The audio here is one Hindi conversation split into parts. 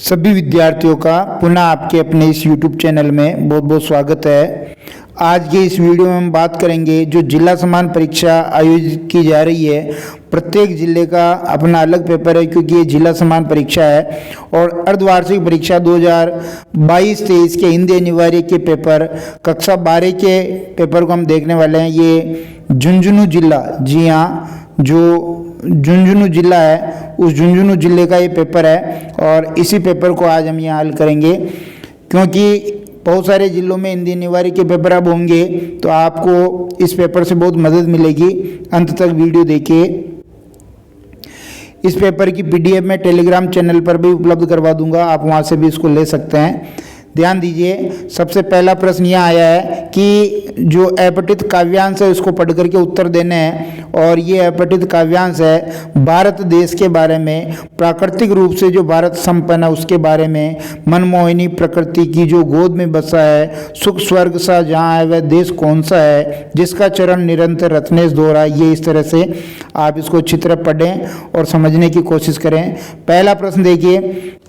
सभी विद्यार्थियों का पुनः आपके अपने इस YouTube चैनल में बहुत बहुत स्वागत है। आज के इस वीडियो में हम बात करेंगे जो जिला समान परीक्षा आयोजित की जा रही है। प्रत्येक जिले का अपना अलग पेपर है क्योंकि ये जिला समान परीक्षा है और अर्धवार्षिक परीक्षा 2022-23 के हिंदी अनिवार्य के पेपर कक्षा 12 के पेपर को हम देखने वाले हैं। ये झुंझुनू जिला, जी हाँ, जो झुंझुनू जिला है उस झुंझुनू जिले का ये पेपर है और इसी पेपर को आज हम यहाँ हल करेंगे। क्योंकि बहुत सारे जिलों में हिंदी अनिवार्य के पेपर अब होंगे तो आपको इस पेपर से बहुत मदद मिलेगी। अंत तक वीडियो देखिए। इस पेपर की PDF मैं टेलीग्राम चैनल पर भी उपलब्ध करवा दूंगा, आप वहाँ से भी इसको ले सकते हैं। ध्यान दीजिए, सबसे पहला प्रश्न यह आया है कि जो अपठित काव्यांश है उसको पढ़ करके उत्तर देने हैं और ये अपठित काव्यांश है भारत देश के बारे में, प्राकृतिक रूप से जो भारत संपन्न है उसके बारे में, मनमोहिनी प्रकृति की जो गोद में बसा है, सुख स्वर्ग सा जहाँ है वह देश कौन सा है, जिसका चरण निरंतर रत्नेश दोहरा। ये इस तरह से आप इसको चित्र पढ़ें और समझने की कोशिश करें। पहला प्रश्न देखिए,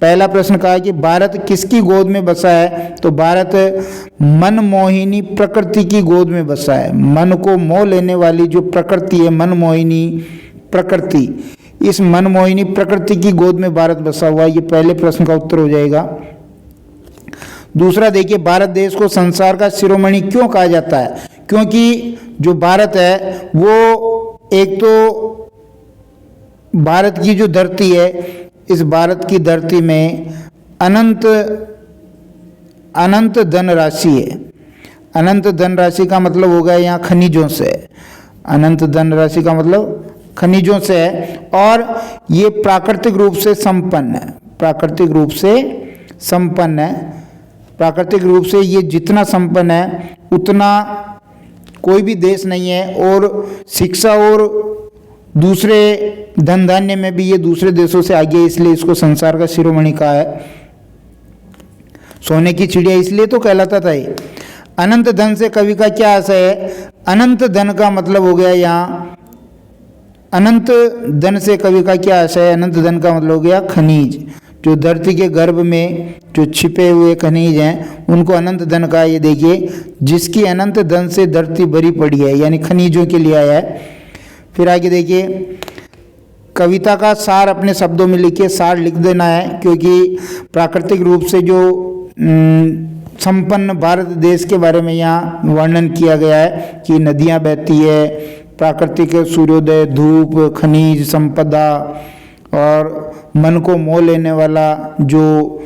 पहला प्रश्न कहा कि भारत किसकी गोद में बसा है, तो भारत मनमोहिनी प्रकृति की गोद में बसा है। मन को मोह लेने वाली जो प्रकृति है, मनमोहिनी प्रकृति, इस मनमोहिनी प्रकृति की गोद में भारत बसा हुआ है। ये पहले प्रश्न का उत्तर हो जाएगा। दूसरा देखिए, भारत देश को संसार का शिरोमणि क्यों कहा जाता है? क्योंकि जो भारत है वो एक तो भारत की जो धरती है, इस भारत की धरती में अनंत धनराशि है। अनंत धनराशि का मतलब हो गया यहाँ खनिजों से। अनंत धनराशि का मतलब खनिजों से है और ये प्राकृतिक रूप से संपन्न है। प्राकृतिक रूप से संपन्न है। प्राकृतिक रूप से ये जितना संपन्न है उतना कोई भी देश नहीं है। और शिक्षा और दूसरे धन धान्य में भी ये दूसरे देशों से आगे, इसलिए इसको संसार का शिरोमणि कहा है। सोने की चिड़िया इसलिए तो कहलाता था ये। अनंत धन से कवि का क्या आशय है? अनंत धन का मतलब हो गया यहाँ, अनंत धन से कवि का क्या आशय है? अनंत धन का मतलब हो गया खनिज। जो धरती के गर्भ में जो छिपे हुए खनिज हैं उनको अनंत धन का। ये देखिए, जिसकी अनंत धन से धरती भरी पड़ी है, यानी खनिजों के लिए आया है। फिर आगे देखिए, कविता का सार अपने शब्दों में लिखिए। सार लिख देना है क्योंकि प्राकृतिक रूप से जो संपन्न भारत देश के बारे में यहाँ वर्णन किया गया है कि नदियाँ बहती है, प्राकृतिक सूर्योदय, धूप, खनिज संपदा और मन को मोह लेने वाला जो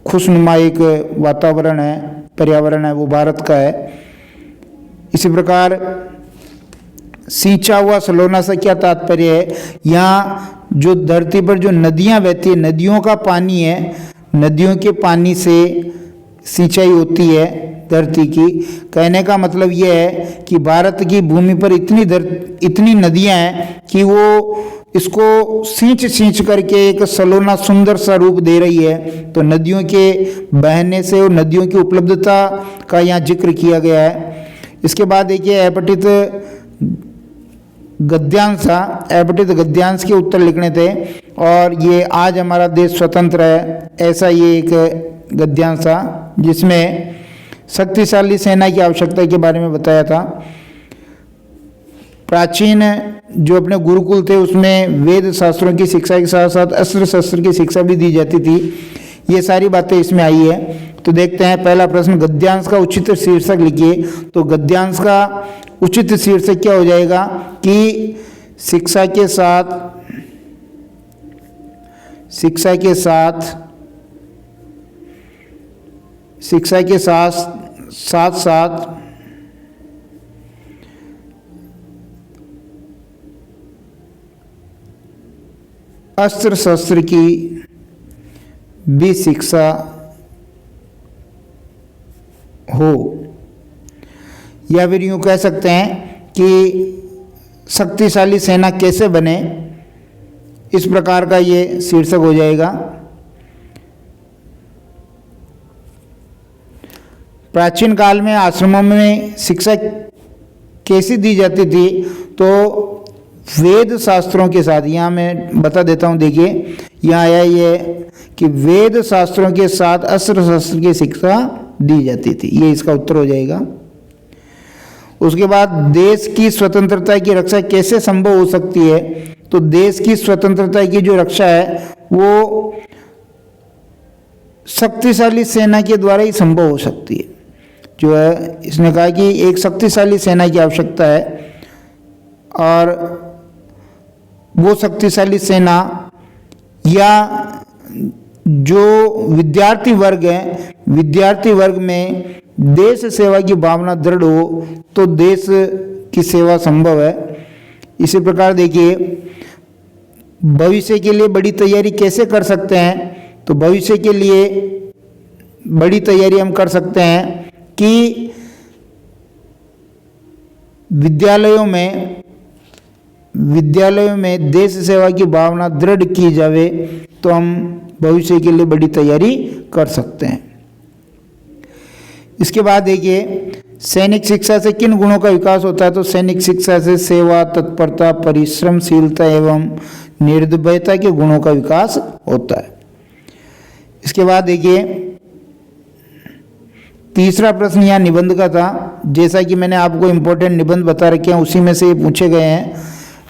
खुशनुमा एक वातावरण है, पर्यावरण है, वो भारत का है। इसी प्रकार सींचा हुआ सलोना से क्या तात्पर्य है? यहाँ जो धरती पर जो नदियाँ बहती है, नदियों का पानी है, नदियों के पानी से सिंचाई होती है धरती की। कहने का मतलब यह है कि भारत की भूमि पर इतनी नदियाँ हैं कि वो इसको सींच करके एक सलोना सुंदर सा रूप दे रही है। तो नदियों के बहने से और नदियों की उपलब्धता का यहाँ जिक्र किया गया है। इसके बाद देखिए, अपठित गद्यांश था। अपठित गद्यांश के उत्तर लिखने थे और ये आज हमारा देश स्वतंत्र है, ऐसा ये एक गद्यांश था जिसमें शक्तिशाली सेना की आवश्यकता के बारे में बताया था। प्राचीन जो अपने गुरुकुल थे उसमें वेद शास्त्रों की शिक्षा के साथ साथ अस्त्र शस्त्र की शिक्षा भी दी जाती थी। ये सारी बातें इसमें आई है। तो देखते हैं पहला प्रश्न, गद्यांश का उचित शीर्षक लिखिए। तो गद्यांश का उचित शीर्षक क्या हो जाएगा कि शिक्षा के साथ अस्त्र शस्त्र की भी शिक्षा हो, या फिर यूँ कह सकते हैं कि शक्तिशाली सेना कैसे बने, इस प्रकार का ये शीर्षक हो जाएगा। प्राचीन काल में आश्रमों में शिक्षा कैसी दी जाती थी? तो वेद शास्त्रों के साथ, यहाँ मैं बता देता हूँ, देखिए यहाँ आया ये कि वेद शास्त्रों के साथ अस्त्र शस्त्र की शिक्षा दी जाती थी, ये इसका उत्तर हो जाएगा। उसके बाद देश की स्वतंत्रता की रक्षा कैसे संभव हो सकती है, तो देश की स्वतंत्रता की जो रक्षा है वो शक्तिशाली सेना के द्वारा ही संभव हो सकती है। जो है इसने कहा कि एक शक्तिशाली सेना की आवश्यकता है, और वो शक्तिशाली सेना या जो विद्यार्थी वर्ग है, विद्यार्थी वर्ग में देश सेवा की भावना दृढ़ हो तो देश की सेवा संभव है। इसी प्रकार देखिए भविष्य के लिए बड़ी तैयारी कैसे कर सकते हैं, तो भविष्य के लिए बड़ी तैयारी हम कर सकते हैं कि विद्यालयों में देश सेवा की भावना दृढ़ की जावे तो हम भविष्य के लिए बड़ी तैयारी कर सकते हैं। इसके बाद देखिए सैनिक शिक्षा से किन गुणों का विकास होता है, तो सैनिक शिक्षा से सेवा, तत्परता, परिश्रमशीलता एवं निर्भयता के गुणों का विकास होता है। इसके बाद देखिए तीसरा प्रश्न यहाँ निबंध का था। जैसा कि मैंने आपको इम्पोर्टेंट निबंध बता रखे हैं उसी में से ये पूछे गए हैं।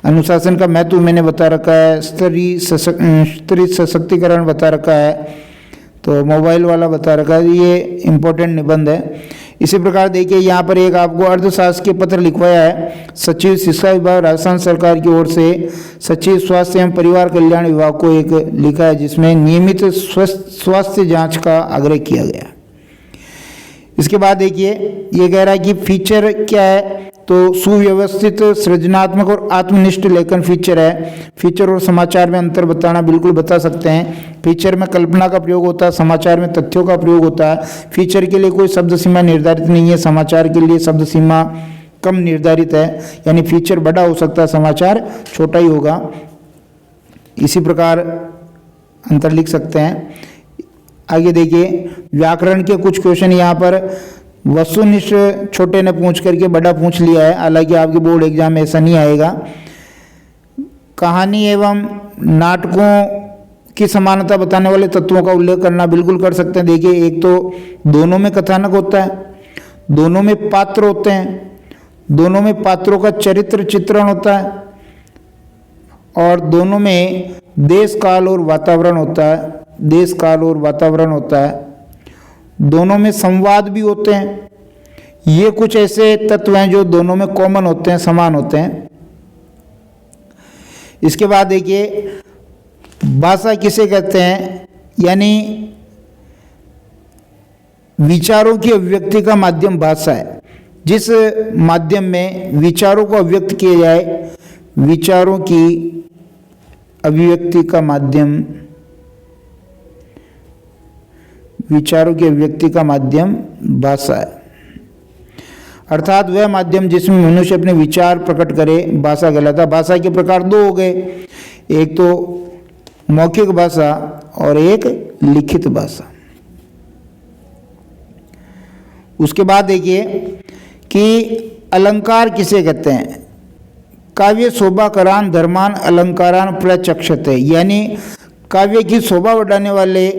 अनुशासन का महत्व मैंने बता रखा है, स्त्री सशक्तिकरण बता रखा है, तो मोबाइल वाला बता रखा है, ये इम्पोर्टेंट निबंध है। इसी प्रकार देखिए यहाँ पर एक आपको अर्थशास्त्र के पत्र लिखवाया है। सचिव शिक्षा विभाग राजस्थान सरकार की ओर से सचिव स्वास्थ्य एवं परिवार कल्याण विभाग को एक लिखा है जिसमें नियमित स्वास्थ्य जांच का आग्रह किया गया। इसके बाद देखिए ये कह रहा है कि फीचर क्या है, तो सुव्यवस्थित, सृजनात्मक और आत्मनिष्ठ लेखन फीचर है। फीचर और समाचार में अंतर बताना बिल्कुल बता सकते हैं। फीचर में कल्पना का प्रयोग होता है, समाचार में तथ्यों का प्रयोग होता है। फीचर के लिए कोई शब्द सीमा निर्धारित नहीं है, समाचार के लिए शब्द सीमा कम निर्धारित है, यानी फीचर बड़ा हो सकता है, समाचार छोटा ही होगा। इसी प्रकार अंतर लिख सकते हैं। आगे देखिए व्याकरण के कुछ क्वेश्चन यहाँ पर वस्तुनिष्ठ छोटे ने पूछ करके बड़ा पूछ लिया है, हालांकि आपके बोर्ड एग्जाम में ऐसा नहीं आएगा। कहानी एवं नाटकों की समानता बताने वाले तत्वों का उल्लेख करना बिल्कुल कर सकते हैं। देखिए एक तो दोनों में कथानक होता है, दोनों में पात्र होते हैं, दोनों में पात्रों का चरित्र चित्रण होता है, और दोनों में देश काल और वातावरण होता है, देश काल और वातावरण होता है, दोनों में संवाद भी होते हैं। ये कुछ ऐसे तत्व हैं जो दोनों में कॉमन होते हैं, समान होते हैं। इसके बाद देखिए भाषा किसे कहते हैं, यानी विचारों की अभिव्यक्ति का माध्यम भाषा है। जिस माध्यम में विचारों को अभिव्यक्त किया जाए, विचारों की अभिव्यक्ति का माध्यम, विचारों की अभिव्यक्ति का माध्यम भाषा है। अर्थात वह माध्यम जिसमें मनुष्य अपने विचार प्रकट करे भाषा कहलाता। भाषा के प्रकार दो हो गए, एक तो मौखिक भाषा और एक लिखित भाषा। उसके बाद देखिए कि अलंकार किसे कहते हैं। काव्य शोभाकरान धर्मान अलंकारान प्रचक्षते, यानी काव्य की शोभा बढ़ाने वाले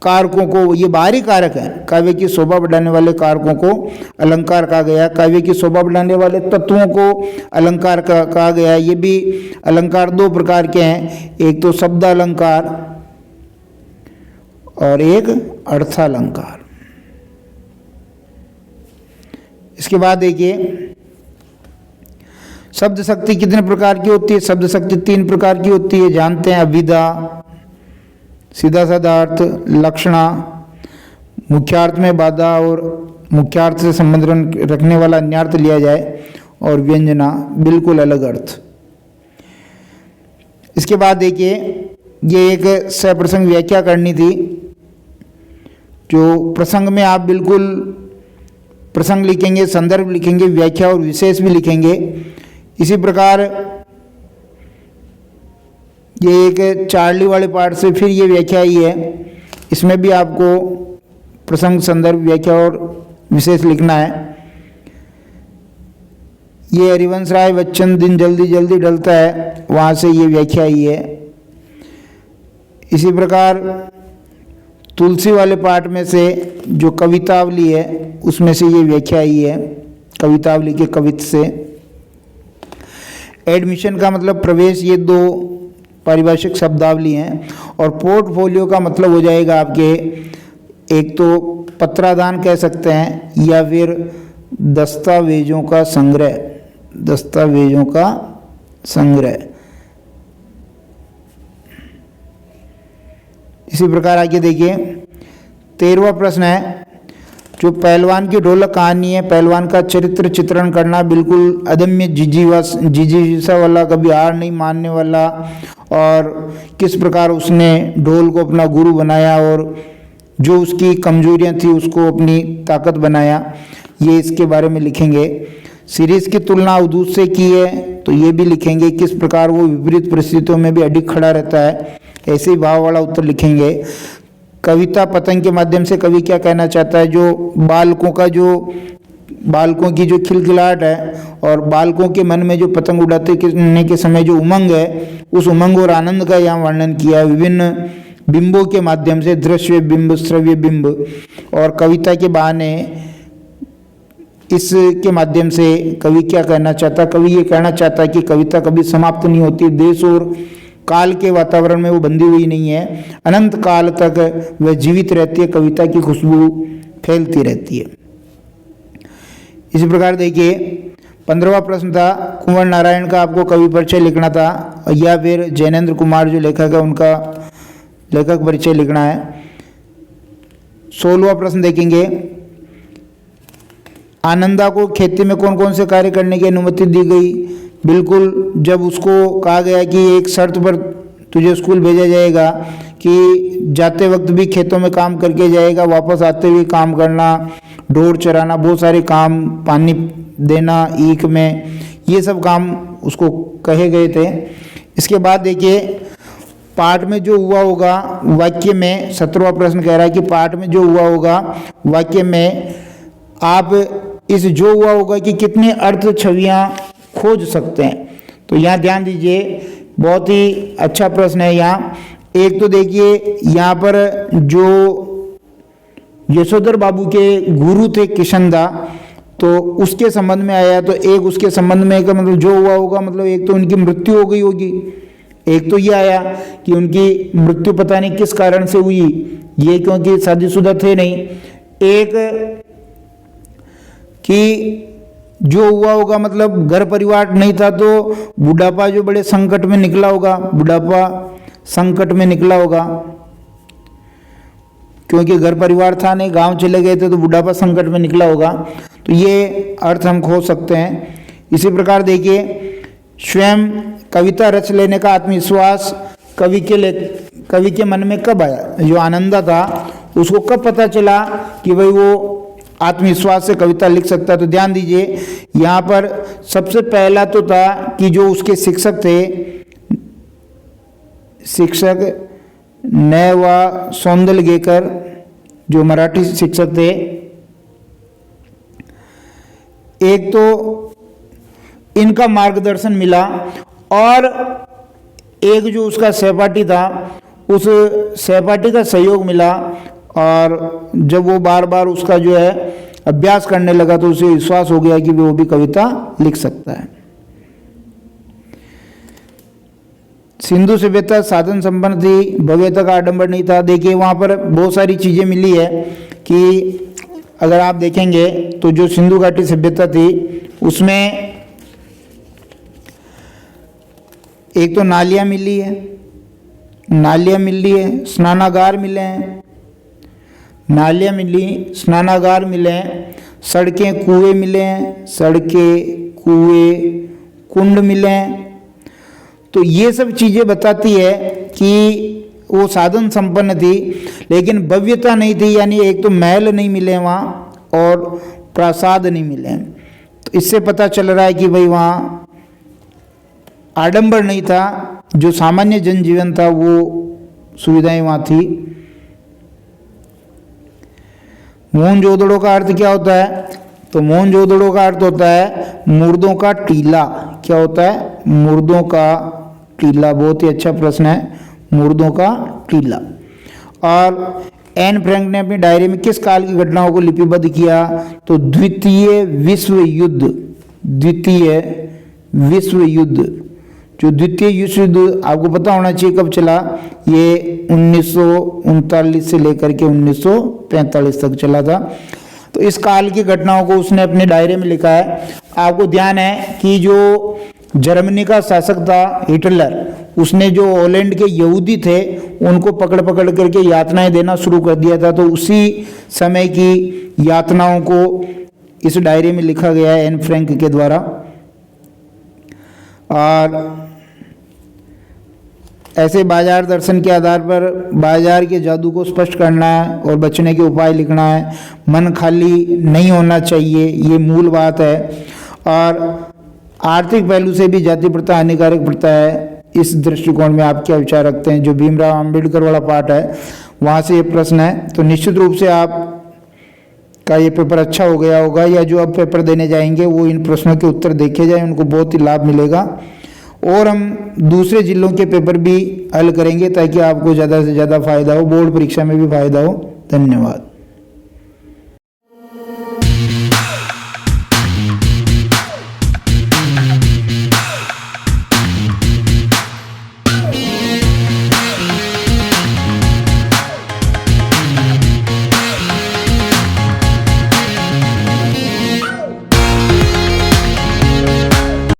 कारकों को, ये बाहरी कारक है, काव्य की शोभा बढ़ाने वाले कारकों को अलंकार कहा गया। काव्य की शोभा बढ़ाने वाले तत्वों को अलंकार कहा गया। ये भी अलंकार दो प्रकार के हैं, एक तो शब्द अलंकार और एक अर्थालंकार। इसके बाद देखिए शब्द शक्ति कितने प्रकार की होती है। शब्द शक्ति 3 प्रकार की होती है, जानते हैं। अभिधा, सीधा साधा अर्थ, लक्षणा, मुख्यार्थ में बाधा और मुख्यार्थ से संबंध रखने वाला अन्यार्थ लिया जाए, और व्यंजना बिल्कुल अलग अर्थ। इसके बाद देखिए ये एक सप्रसंग व्याख्या करनी थी, जो प्रसंग में आप बिल्कुल प्रसंग लिखेंगे, संदर्भ लिखेंगे, व्याख्या और विशेष भी लिखेंगे। इसी प्रकार ये एक चार्ली वाले पार्ट से फिर ये व्याख्या ही है, इसमें भी आपको प्रसंग, संदर्भ, व्याख्या और विशेष लिखना है। ये हरिवंश राय बच्चन दिन जल्दी जल्दी ढलता है, वहाँ से ये व्याख्या आई है। इसी प्रकार तुलसी वाले पाठ में से जो कवितावली है उसमें से ये व्याख्या आई है, कवितावली के कवित से। एडमिशन का मतलब प्रवेश, ये दो पारिभाषिक शब्दावली हैं। और पोर्टफोलियो का मतलब हो जाएगा आपके, एक तो पत्रादान कह सकते हैं या फिर दस्तावेजों का संग्रह, दस्तावेजों का संग्रह। इसी प्रकार आगे देखिए 13वां प्रश्न है, जो पहलवान की ढोलक कहानी है, पहलवान का चरित्र चित्रण करना, बिल्कुल अदम्य जिजीविषा वाला, कभी हार नहीं मानने वाला, और किस प्रकार उसने ढोल को अपना गुरु बनाया और जो उसकी कमजोरियां थी उसको अपनी ताकत बनाया, ये इसके बारे में लिखेंगे। सीरीज की तुलना अवधूत से की है तो ये भी लिखेंगे, किस प्रकार वो विपरीत परिस्थितियों में भी अडिग खड़ा रहता है, ऐसे ही भाव वाला उत्तर लिखेंगे। कविता पतंग के माध्यम से कवि क्या कहना चाहता है, जो बालकों की जो खिलखिलाहट है और बालकों के मन में जो पतंग उड़ाने के समय जो उमंग है, उस उमंग और आनंद का यहाँ वर्णन किया है विभिन्न बिंबों के माध्यम से, दृश्य बिंब, श्रव्य बिंब, और कविता के बहाने इसके माध्यम से कवि क्या कहना चाहता, कवि ये कहना चाहता है कि कविता कभी समाप्त नहीं होती, देश और काल के वातावरण में वो बंधी हुई नहीं है, अनंत काल तक वह जीवित रहती है, कविता की खुशबू फैलती रहती है। इसी प्रकार देखिए 15वां प्रश्न था, कुंवर नारायण का आपको कवि परिचय लिखना था या फिर जैनेन्द्र कुमार जो लेखक है उनका लेखक परिचय लिखना है। 16वां प्रश्न देखेंगे, आनंदा को खेती में कौन कौन से कार्य करने की अनुमति दी गई। बिल्कुल, जब उसको कहा गया कि एक शर्त पर तुझे स्कूल भेजा जाएगा कि जाते वक्त भी खेतों में काम करके जाएगा, वापस आते हुए काम करना, ढोर चराना, बहुत सारे काम, पानी देना ईख में, ये सब काम उसको कहे गए थे। इसके बाद देखिए पाठ में जो हुआ होगा वाक्य में, 17वां प्रश्न कह रहा है कि पाठ में जो हुआ होगा वाक्य में आप इस जो हुआ होगा कि कितने अर्थ छवियां खोज सकते हैं। तो यहाँ ध्यान दीजिए, बहुत ही अच्छा प्रश्न है यहाँ। एक तो देखिए यहाँ पर जो यशोधर बाबू के गुरु थे किशनदा, तो उसके संबंध में आया, तो एक उसके संबंध में का मतलब जो हुआ होगा, मतलब एक तो उनकी मृत्यु हो गई होगी, एक तो ये आया कि उनकी मृत्यु पता नहीं किस कारण से हुई, ये क्योंकि शादीशुदा थे नहीं, एक कि जो हुआ होगा मतलब घर परिवार नहीं था तो बुढ़ापा जो बड़े संकट में निकला होगा, बुढ़ापा संकट में निकला होगा, क्योंकि घर परिवार था नहीं, गांव चले गए थे तो बुढ़ापा संकट में निकला होगा। तो ये अर्थ हम खोज सकते हैं। इसी प्रकार देखिए स्वयं कविता रच लेने का आत्मविश्वास कवि के मन में कब आया, जो आनंदा था उसको कब पता चला कि भाई वो आत्मविश्वास से कविता लिख सकता है। तो ध्यान दीजिए यहाँ पर सबसे पहला तो था कि जो उसके शिक्षक थे, शिक्षक नैवा सौंदलगेकर जो मराठी शिक्षक थे, एक तो इनका मार्गदर्शन मिला और एक जो उसका सहपाठी था उस सहपाठी का सहयोग मिला, और जब वो बार बार उसका जो है अभ्यास करने लगा तो उसे विश्वास हो गया कि वो भी कविता लिख सकता है। सिंधु सभ्यता साधन संपन्न थी, भव्यता का आडंबर नहीं था। देखिए वहाँ पर बहुत सारी चीज़ें मिली है कि अगर आप देखेंगे तो जो सिंधु घाटी सभ्यता थी उसमें एक तो नालियाँ मिली है, स्नानागार मिले हैं, नालियाँ मिली, स्नानागार मिले हैं, सड़कें कुएं मिले हैं, कुंड मिले हैं। तो ये सब चीज़ें बताती है कि वो साधन संपन्न थी, लेकिन भव्यता नहीं थी, यानी एक तो महल नहीं मिले वहाँ और प्रासाद नहीं मिले। तो इससे पता चल रहा है कि भाई वहाँ आडंबर नहीं था, जो सामान्य जनजीवन था वो सुविधाएं वहाँ थी। मोहनजोदड़ो का अर्थ क्या होता है, तो मोहनजोदड़ो का अर्थ होता है मुर्दों का टीला। क्या होता है? मुर्दों का टीला। बहुत ही अच्छा प्रश्न है, मुर्दों का टीला। और एन फ्रैंक ने अपनी डायरी में किस काल की घटनाओं को लिपिबद्ध किया? तो द्वितीय विश्व युद्ध। द्वितीय विश्व युद्ध, जो द्वितीय विश्व युद्ध आपको पता होना चाहिए कब चला, ये 1939 से लेकर के 1945 तक चला था। तो इस काल की घटनाओं को उसने अपने डायरी में लिखा है। आपको ध्यान है कि जो जर्मनी का शासक था हिटलर, उसने जो हॉलैंड के यहूदी थे उनको पकड़ पकड़ करके यातनाएं देना शुरू कर दिया था। तो उसी समय की यातनाओं को इस डायरी में लिखा गया है एन फ्रैंक के द्वारा। और ऐसे बाजार दर्शन के आधार पर बाजार के जादू को स्पष्ट करना है और बचने के उपाय लिखना है। मन खाली नहीं होना चाहिए, ये मूल बात है। और आर्थिक पहलू से भी जाति प्रथा हानिकारक प्रथा है। इस दृष्टिकोण में आप क्या विचार रखते हैं? जो भीमराव अंबेडकर वाला पार्ट है वहाँ से ये प्रश्न है। तो निश्चित रूप से आप का ये पेपर अच्छा हो गया होगा, या जो अब पेपर देने जाएंगे वो इन प्रश्नों के उत्तर देखे जाए, उनको बहुत ही लाभ मिलेगा। और हम दूसरे जिलों के पेपर भी हल करेंगे ताकि आपको ज़्यादा से ज़्यादा फायदा हो, बोर्ड परीक्षा में भी फायदा हो। धन्यवाद।